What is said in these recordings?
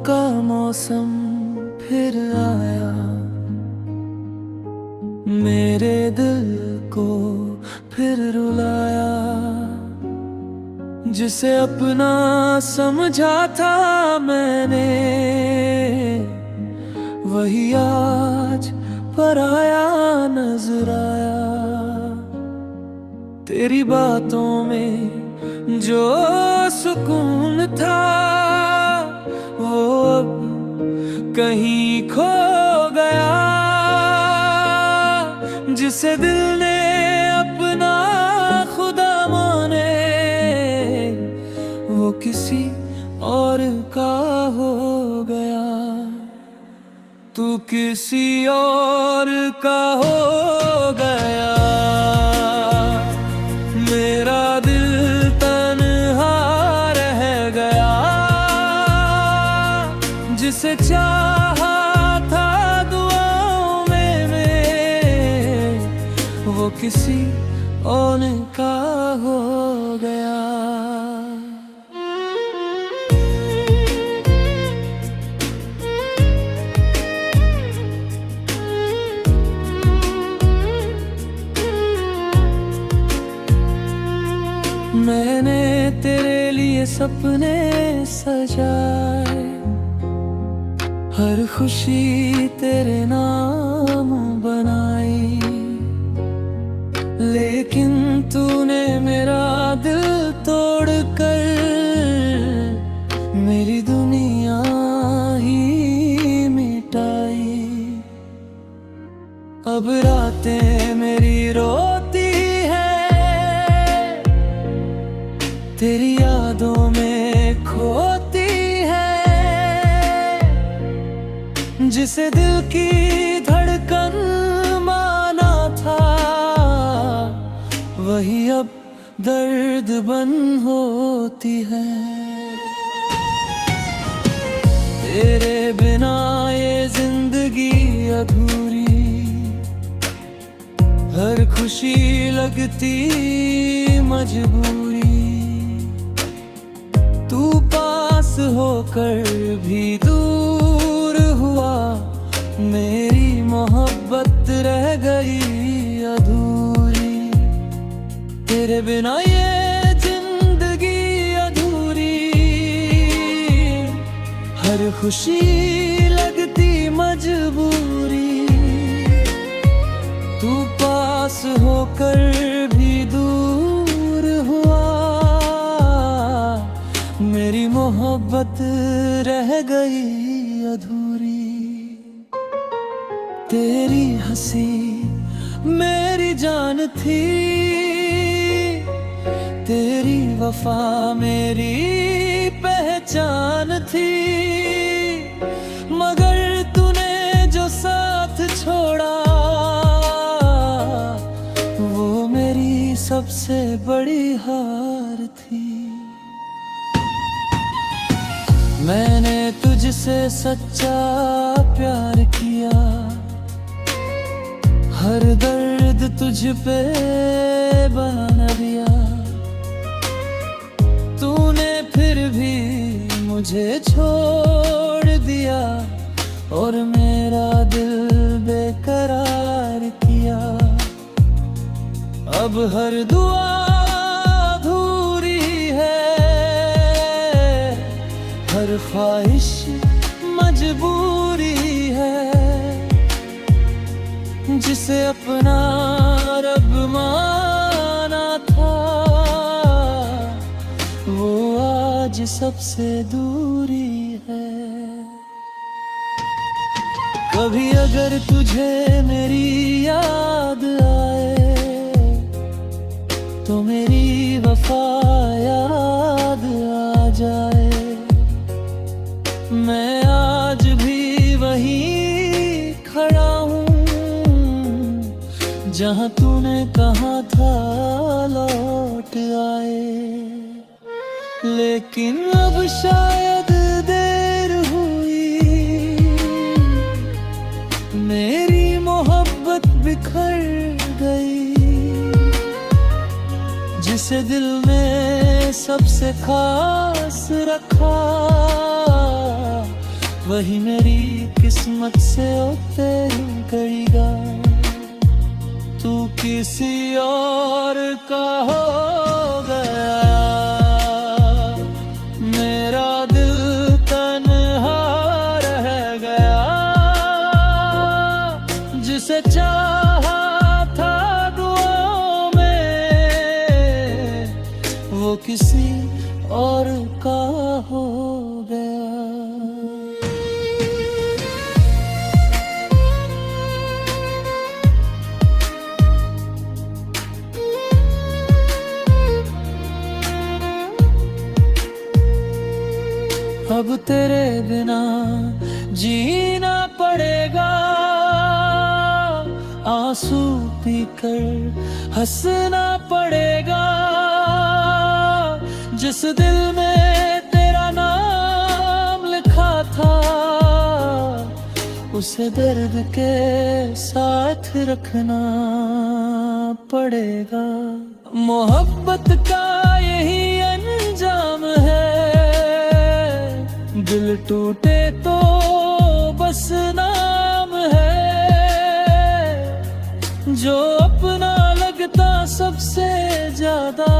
का मौसम फिर आया, मेरे दिल को फिर रुलाया। जिसे अपना समझा था मैंने, वही आज पराया नजर आया। तेरी बातों में जो सुकून था, वो अब कहीं खो गया। जिसे दिल ने अपना खुदा माने, वो किसी और का हो गया। तू किसी और का हो गया। मेरा दिल तन्हा रह गया। जिसे चाहा था दुआओं में, वो किसी और का हो गया। मैंने तेरे लिए सपने सजाए, हर खुशी तेरे नाम बनाई। लेकिन तूने मेरा दिल तोड़ कर मेरी दुनिया ही मिटाई। अब रातें मेरी रोती तेरी यादों में खोती है। जिसे दिल की धड़कन माना था, वही अब दर्द बन होती है। तेरे बिना ये जिंदगी अधूरी, हर खुशी लगती मजबूरी। तू पास होकर भी दूर हुआ, मेरी मोहब्बत रह गई अधूरी। तेरे बिना ये जिंदगी अधूरी, हर खुशी लगती मजबूरी। तू पास होकर भी दूर हुआ, मेरी मोहब्बत रह गई अधूरी। तेरी हंसी मेरी जान थी, तेरी वफा मेरी पहचान थी। मगर तूने जो साथ छोड़ा, वो मेरी सबसे बड़ी हार थी। मैंने तुझसे सच्चा प्यार किया, हर दर्द तुझ पे बना दिया। तूने फिर भी मुझे छोड़ दिया, और मेरा दिल बेकरार किया। अब हर दुआ अधूरी है, हर ख्वाहिश मजबूरी है। जिसे अपना रब माना था, वो आज सबसे दूरी है। कभी अगर तुझे मेरी याद आए, तो मेरी वफा याद आ जाए। मैं आज भी वहीं खड़ा हूँ, जहाँ तूने कहा था लौट आए। लेकिन अब शायद देर हुई, मेरी मोहब्बत बिखर गई। जिसे दिल में सबसे खास रखा, वही मेरी किस्मत से होते गईगा। तू किसी और का हो गया, मेरा दिल तन्हा रह गया। जिसे चाहा था दुआओं में, वो किसी और का हो गया। अब तेरे बिना जीना पड़ेगा, आंसू पीकर हंसना पड़ेगा। जिस दिल में तेरा नाम लिखा था, उसे दर्द के साथ रखना पड़ेगा। मोहब्बत का यही अंजाम है, दिल टूटे तो बस नाम है। जो अपना लगता सबसे ज्यादा,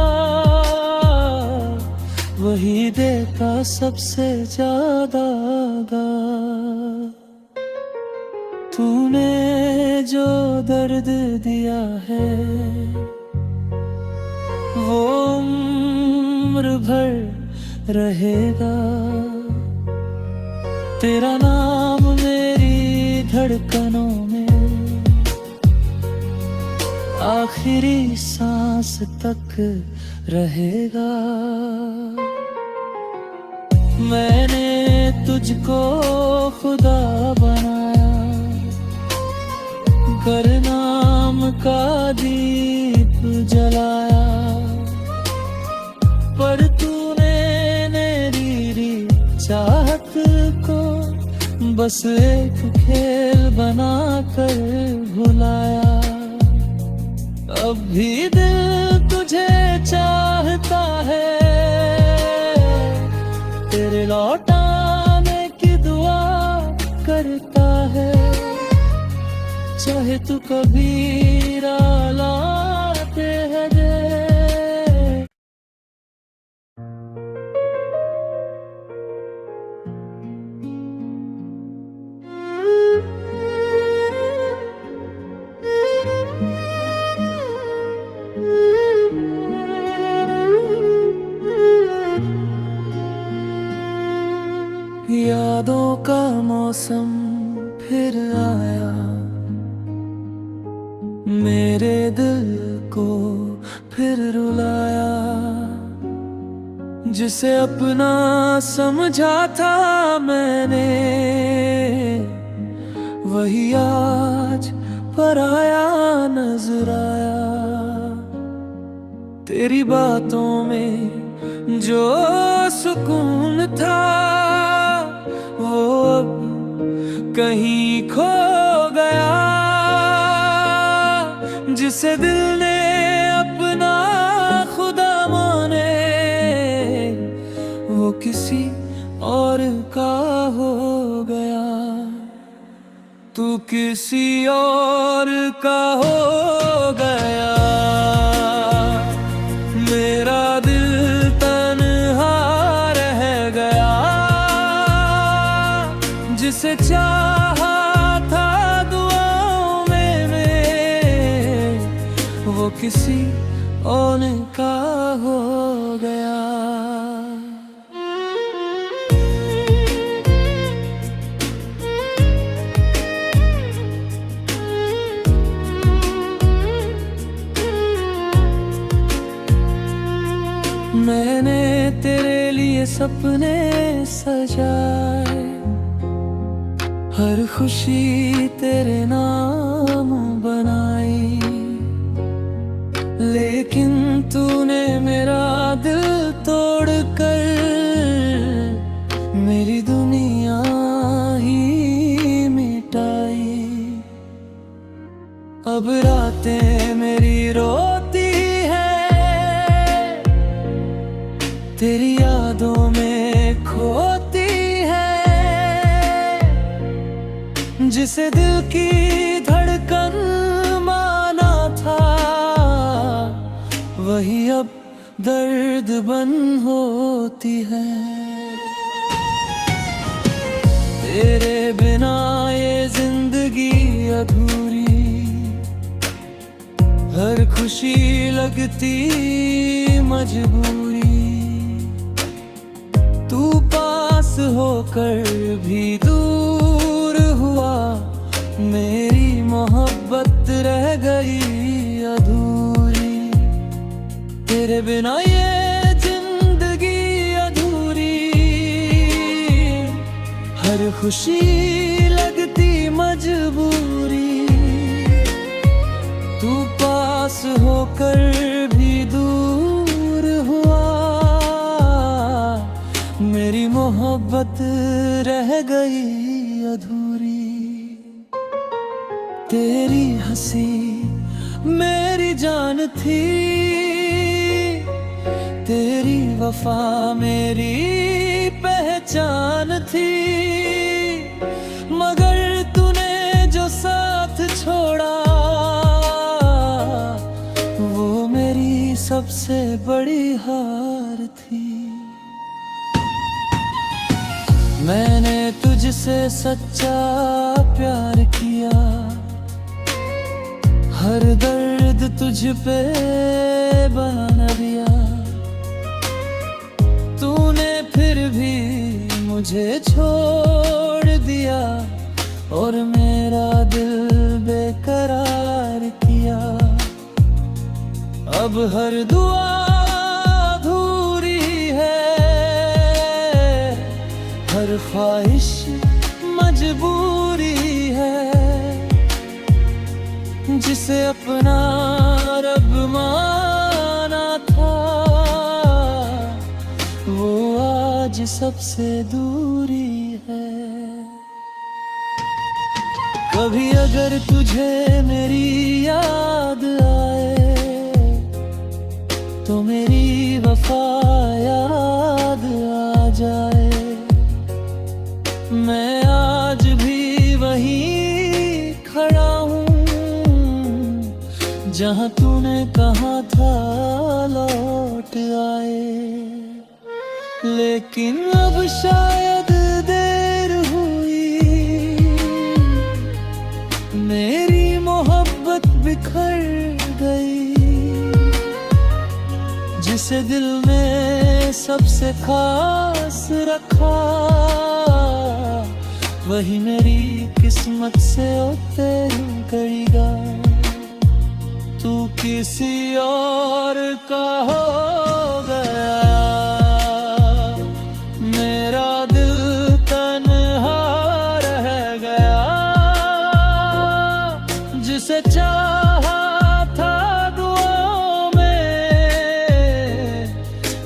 वही देता सबसे ज्यादा गा। तूने जो दर्द दिया है, वो उम्र भर रहेगा। तेरा नाम मेरी धड़कनों में आखिरी सांस तक रहेगा। मैंने तुझको खुदा बनाया, कर नाम का दीप जलाया। पर तूने मेरी चाहत को बस एक खेल बना कर भुलाया। अब भी दिल तुझे चाहता है, तेरे लौटाने की दुआ करता है। चाहे तू कभी लाते है दे। यादों का मौसम फिर आया, मेरे दिल को फिर रुलाया। जिसे अपना समझा था मैंने, वही आज पराया नजर आया। तेरी बातों में जो सुकून था, वो अब कहीं खो गया। जिसे दिल ने अपना खुदा माने, वो किसी और का हो गया। तू किसी और का हो गया, मेरा दिल तन्हा रह गया। जिसे चाहा था दुआओं में, वो किसी और का हो गया। मैंने तेरे लिए सपने सजाए, हर खुशी तेरे नाम बनाई। लेकिन तूने मेरा दिल तोड़ कर मेरी दुनिया ही मिटाई। अब रातें मेरी रोती तेरी यादों में खोती है। जिसे दिल की धड़कन माना था, वही अब दर्द बन होती है। तेरे बिना ये जिंदगी अधूरी, हर खुशी लगती मजबूरी। तू पास होकर भी दूर हुआ, मेरी मोहब्बत रह गई अधूरी। तेरे बिना ये जिंदगी अधूरी, हर खुशी लगती मजबूरी। तू पास होकर भी दूर हुआ, मेरी मोहब्बत रह गई अधूरी। तेरी हंसी मेरी जान थी, तेरी वफा मेरी पहचान थी। मगर तूने जो साथ छोड़ा, वो मेरी सबसे बड़ी हार थी। मैंने तुझसे सच्चा प्यार किया, हर दर्द तुझ पे बना दिया। तूने फिर भी मुझे छोड़ दिया, और मेरा दिल बेकरार किया। अब हर दुआ अधूरी है, हर ख्वाहिश मजबूरी है। जिसे अपना रब माना था, वो आज सबसे दूरी है। कभी अगर तुझे मेरी याद आए, तो मेरी वफा याद आ जाए। मैं आज भी वहीं खड़ा हूँ, जहाँ तूने कहा था लौट आए। लेकिन अब शायद देर हुई, मेरी मोहब्बत बिखर गई। जिसे दिल में सबसे खास रखा, वही मेरी किस्मत से उतर गईगा। तू किसी और का हो गया, मेरा दिल तन्हा रह गया। जिसे चाहा था दुआओं में,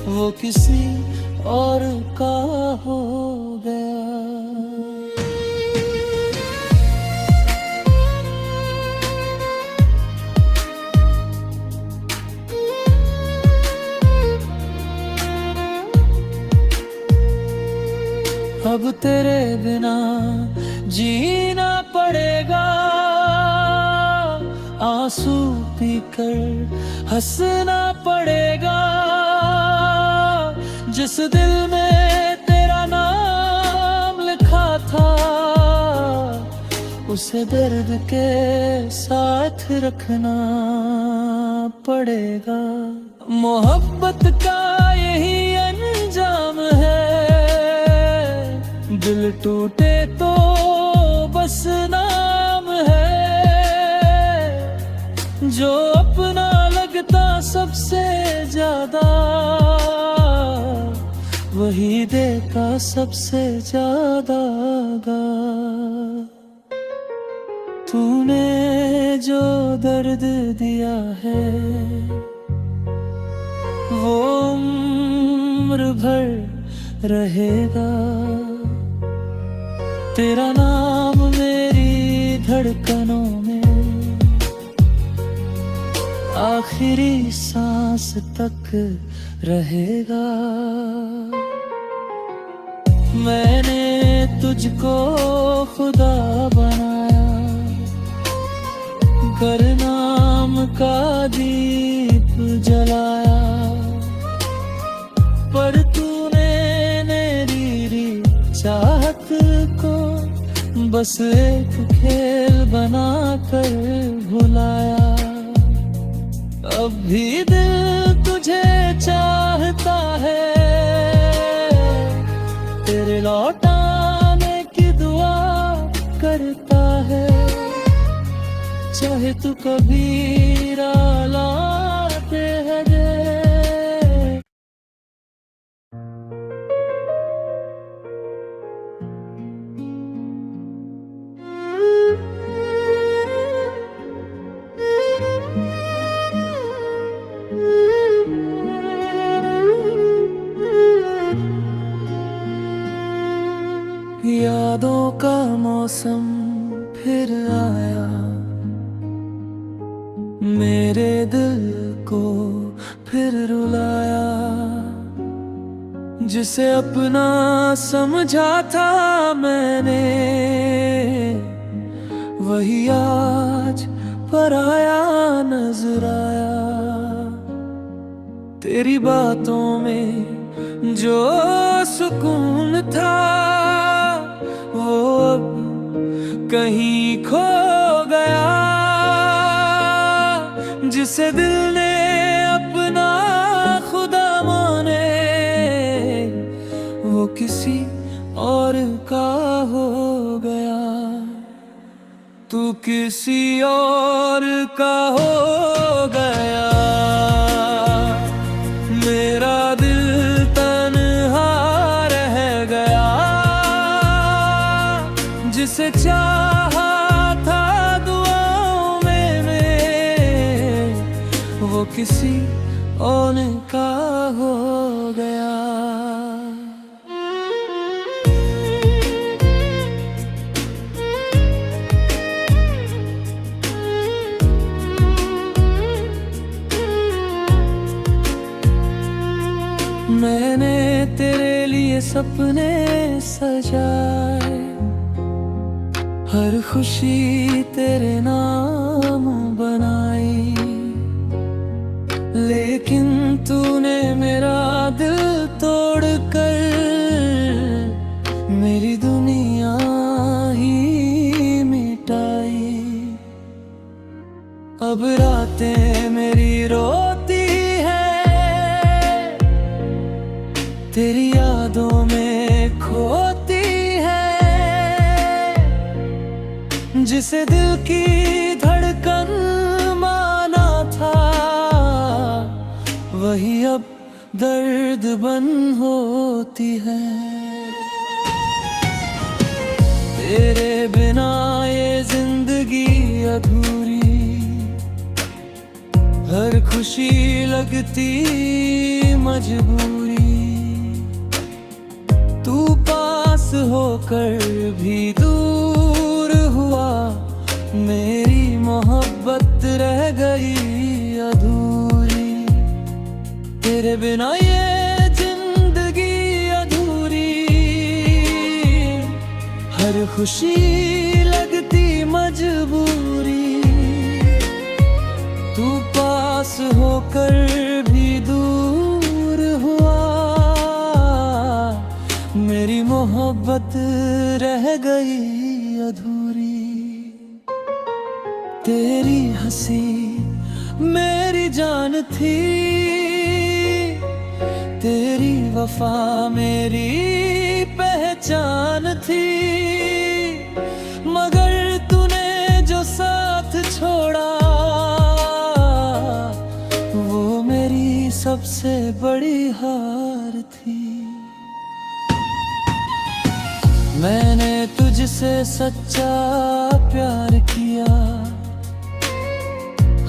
वो किसी और का हो गया। अब तेरे बिना जीना पड़ेगा, आंसू पीकर हंसना पड़ेगा। जिस दिल में तेरा नाम लिखा था, उसे दर्द के साथ रखना पड़ेगा। मोहब्बत का यही अंजाम है, दिल टूटे तो बस नाम है। जो अपना लगता सबसे ज्यादा, वही देता सबसे ज्यादा गा। तूने जो दर्द दिया है, वो उम्र भर रहेगा। तेरा नाम मेरी धड़कनों में आखिरी सांस तक रहेगा। मैंने तुझको खुदा बनाया, कर नाम का दीप जलाया, पर तूने मेरी चाहत को बस एक खेल बना कर भुलाया। अब भी दिल तुझे चाहता है, तेरे लौटाने की दुआ करता है, चाहे तू कभी लाते है दे। यादों का मौसम फिर आया, मेरे दिल को फिर रुलाया। जिसे अपना समझा था मैंने, वही आज पराया नजर आया। तेरी बातों में जो सुकून था, वो अब कहीं खो गया। जिसे दिल ने अपना खुदा माने, वो किसी और का हो गया। तू किसी और का हो गया। मेरा दिल तन्हा रह गया, जिसे चाहा था दुआओं में, वो किसी और का हो गया। मैंने तेरे लिए सपने सजाए, हर खुशी तेरे नाम बनाई, लेकिन तूने मेरा दिल तोड़ कर मेरी दुनिया ही मिटाई। अब रातें मेरी रोती तेरी यादों में खोती है। जिसे दिल की धड़कन माना था, वही अब दर्द बन होती है। तेरे बिना ये जिंदगी अधूरी, हर खुशी लगती मजबूरी। तू पास होकर भी दूर हुआ, मेरी मोहब्बत रह गई अधूरी। तेरे बिना ये जिंदगी अधूरी, हर खुशी लगती मजबूरी। तू पास होकर भी दूर हुआ, मेरी मोहब्बत रह गई अधूरी। तेरी हंसी मेरी जान थी, तेरी वफा मेरी पहचान थी। मगर तूने जो साथ छोड़ा, वो मेरी सबसे बड़ी हार थी। मैंने तुझसे सच्चा प्यार किया,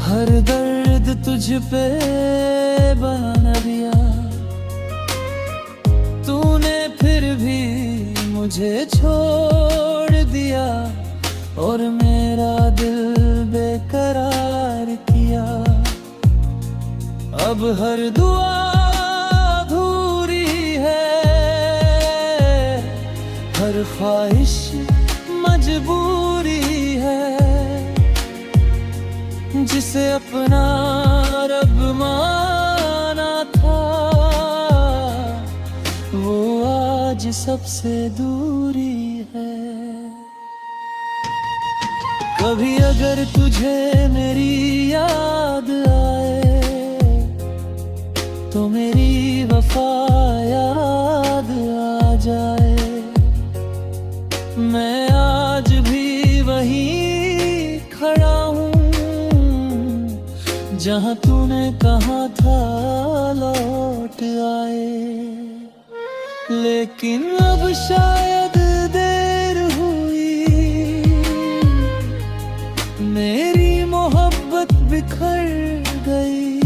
हर दर्द तुझ पे बना दिया। तूने फिर भी मुझे छोड़ दिया, और मेरा दिल बेकरार किया। अब हर दुआ अधूरी है, हर ख्वाहिश मजबूरी है। जिसे अपना रब माना था, वो आज सबसे दूरी है। कभी अगर तुझे मेरी याद आए तो मेरी वफा याद आ जाए। मैं आज भी वहीं खड़ा हूँ जहाँ तूने कहा था लौट आए। लेकिन अब शायद देर हुई, मेरी मोहब्बत बिखर गई।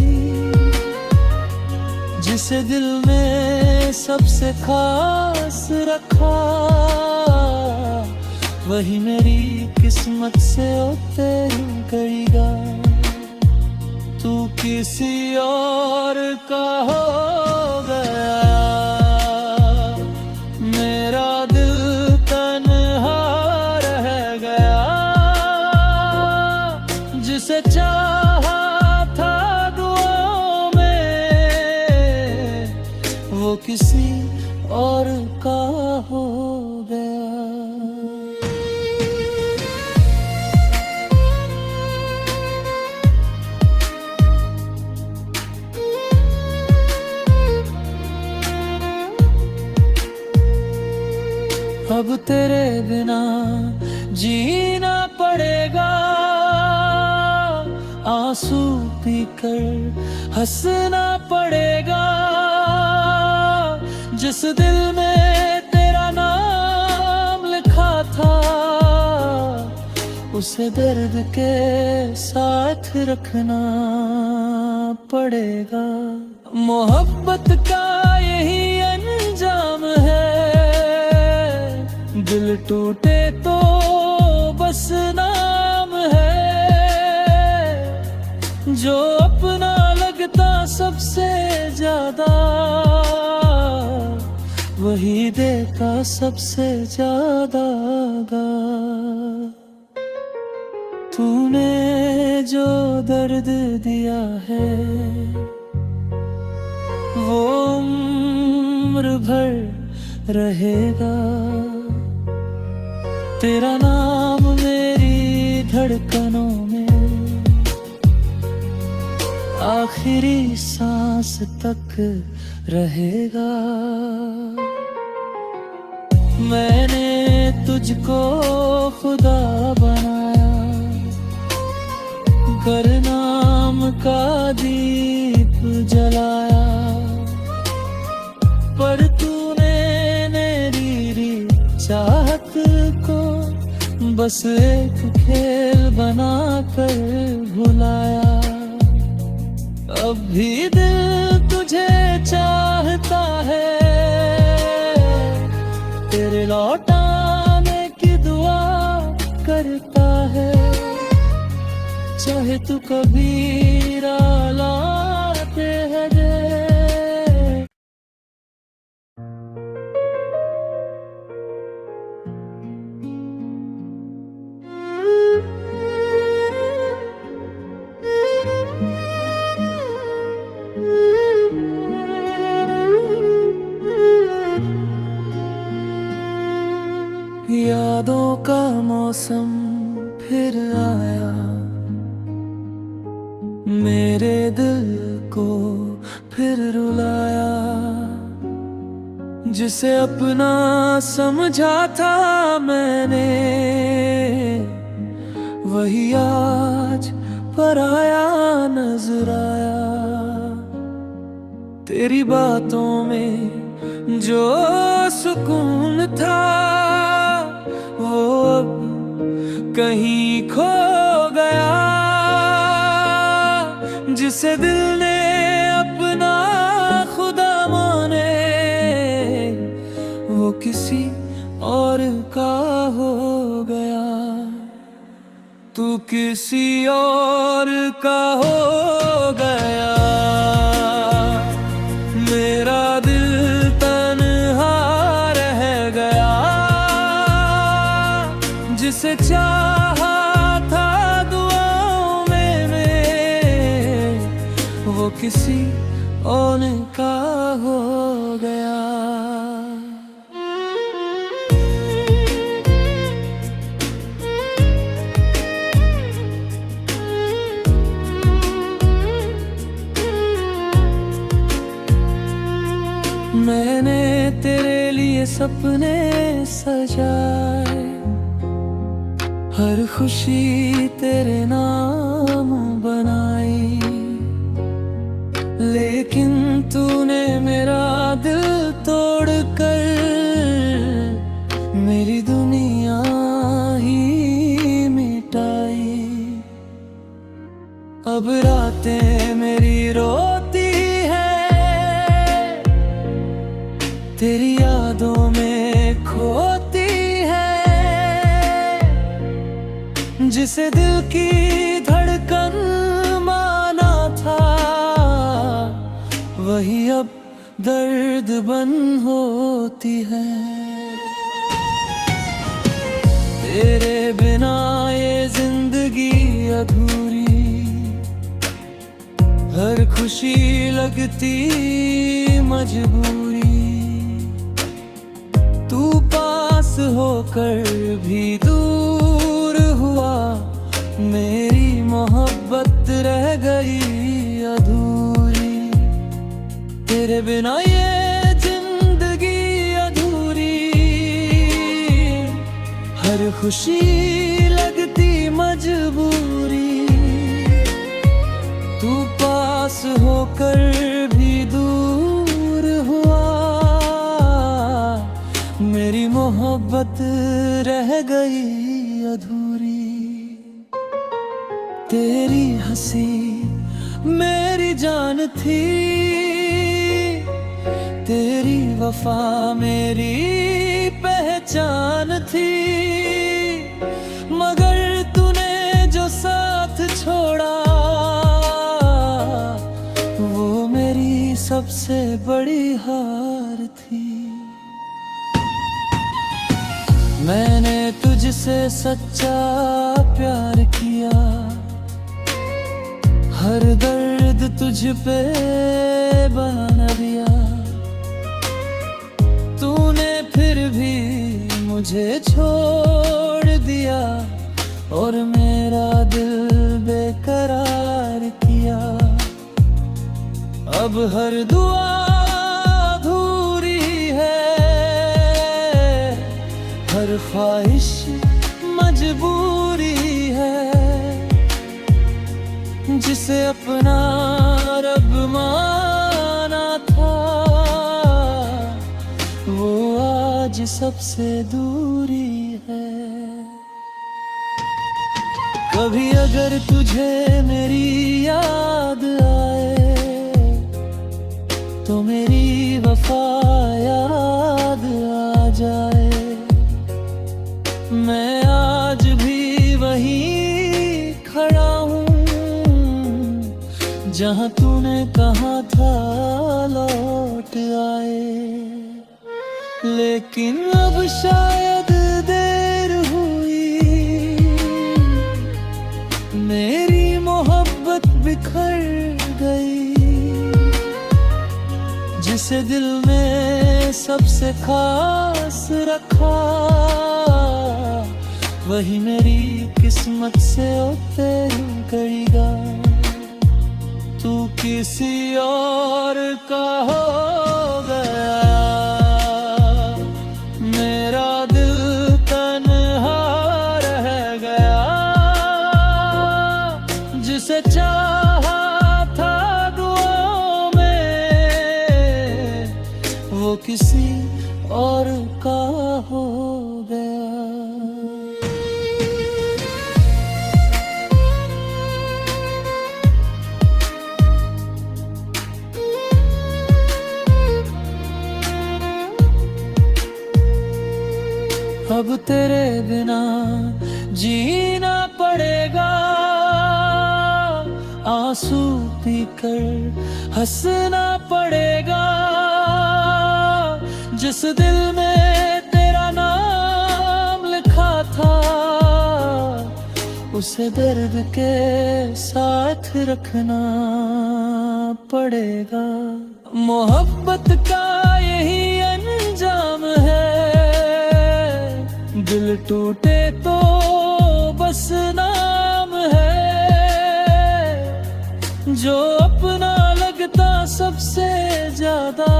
जिसे दिल में सबसे खास रखा, वही मेरी किस्मत से उतर गईगा। तू किसी और का हो गया, मेरा दिल तन्हा रह गया। जिसे चाहा था दुआओं में, वो किसी और का हो गया। अब तेरे बिना जीना पड़ेगा, आंसू पीकर हंसना पड़ेगा। जिस दिल में तेरा नाम लिखा था, उसे दर्द के साथ रखना पड़ेगा। मोहब्बत का यही अंजाम है, दिल टूटे तो बस नाम है। जो अपना लगता सबसे ज्यादा, वही देता सबसे ज्यादा गा। तूने जो दर्द दिया है, वो उम्र भर रहेगा। तेरा नाम मेरी धड़कनों में आखिरी सांस तक रहेगा। मैंने तुझको खुदा बनाया, कर नाम का दीप जलाया। पर तूने मेरी चाहत को बस एक खेल बना कर भुलाया। अब भी दिल तुझे चाहता है, तेरे लौटाने की दुआ करता है। चाहे तू कभी लाते है दे। यादों का मौसम फिर आया, मेरे दिल को फिर रुलाया। जिसे अपना समझा था मैंने, वही आज पराया नजर आया। तेरी बातों में जो सुकून था, वो अब कहीं खो गया। जिसे दिल ने अपना खुदा माने, वो किसी और का हो गया। तू किसी और का हो गया, मेरा दिल तन्हा रह गया। जिसे चाहा था दुआओं में किसी और का हो गया। मैंने तेरे लिए सपने सजाए, हर खुशी तेरे नाम बनाई, लेकिन तूने मेरा दिल तोड़ कर मेरी दुनिया ही मिटाई। अब रातें मेरी रोती तेरी यादों में खोती है, जिसे दिल की धड़कन माना था वही अब दर्द बन होती है। तेरे बिना ये जिंदगी अधूरी, हर खुशी लगती मजबूरी। तू पास होकर भी दूर हुआ, मेरी मोहब्बत रह गई अधूरी। तेरे बिना ये जिंदगी अधूरी, हर खुशी लगती मजबूरी। तू पास होकर भी दूर हुआ, मेरी मोहब्बत रह गई अधूरी। तेरी हंसी मेरी जान थी, तेरी वफा मेरी पहचान थी, मगर तूने जो साथ छोड़ा वो मेरी सबसे बड़ी हार थी। मैंने तुझसे सच्चा प्यार किया, हर दर्द तुझ पे बना दिया। तूने फिर भी मुझे छोड़ दिया और मेरा दिल बेकरार किया। अब हर दुआ अधूरी है, हर ख्वाहिश मजबूरी है। जिसे अपना रब माना था वो आज सबसे दूरी है। कभी अगर तुझे मेरी याद आए तो मेरी वफा याद आ जाए। मैं आज भी वहीं खड़ा हूँ जहाँ तूने कहा था लौट आए, लेकिन अब शायद देर हुई। मेरी मोहब्बत बिखर गई, जिसे दिल में सबसे खास रखा वही मेरी किस्मत से उतर गईगा। तू किसी और का हो गया, मेरा दिल तन्हा रह गया। जिसे चाहा था दुआओं में वो किसी और का हो गया। अब तेरे बिना जीना पड़ेगा, आंसू पीकर हंसना पड़ेगा। जिस दिल में तेरा नाम लिखा था उसे दर्द के साथ रखना पड़ेगा। मोहब्बत का यही अंजाम है, दिल टूटे तो बस नाम है। जो अपना लगता सबसे ज्यादा,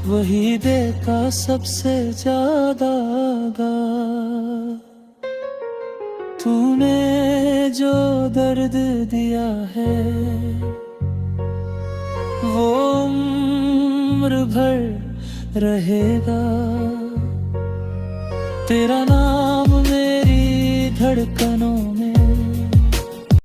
वही देता सबसे ज्यादा गा। तूने जो दर्द दिया है, वो उम्र भर रहेगा। तेरा नाम मेरी धड़कन